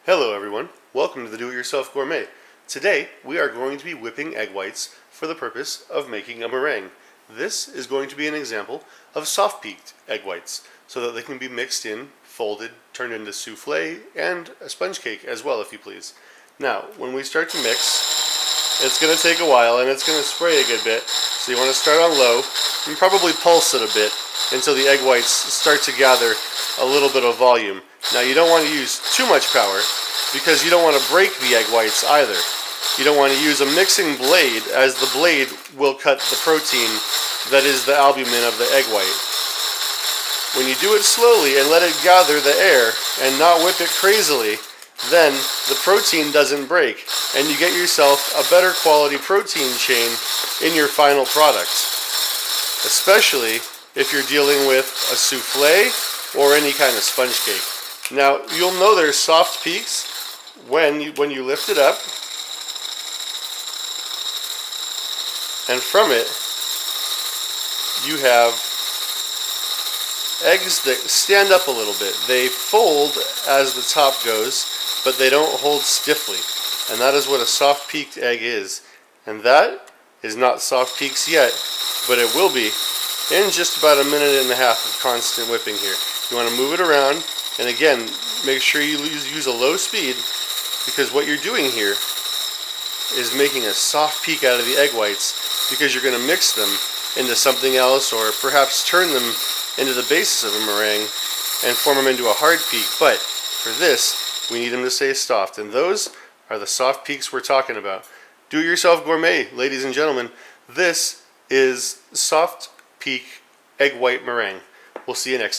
Hello everyone, welcome to the Do-It-Yourself Gourmet. Today we are going to be whipping egg whites for the purpose of making a meringue. This is going to be an example of soft-peaked egg whites so that they can be mixed in, folded, turned into souffle, and a sponge cake as well if you please. Now when we start to mix, it's going to take a while and it's going to spray a good bit, so you want to start on low and probably pulse it a bit until the egg whites start to gather a little bit of volume. Now you don't want to use too much power because you don't want to break the egg whites either. You don't want to use a mixing blade, as the blade will cut the protein that is the albumin of the egg white. When you do it slowly and let it gather the air and not whip it crazily, then the protein doesn't break and you get yourself a better quality protein chain in your final product. Especially if you're dealing with a souffle or any kind of sponge cake. Now you'll know there's soft peaks when you lift it up, and from it you have eggs that stand up a little bit. They fold as the top goes, but they don't hold stiffly, and that is what a soft peaked egg is. And that is not soft peaks yet, but it will be in just about a minute and a half of constant whipping here. You want to move it around, and again, make sure you use a low speed, because what you're doing here is making a soft peak out of the egg whites, because you're going to mix them into something else, or perhaps turn them into the basis of a meringue and form them into a hard peak. But for this, we need them to stay soft, and those are the soft peaks we're talking about. Do-it-yourself gourmet, ladies and gentlemen. This is soft peak egg white meringue. We'll see you next time.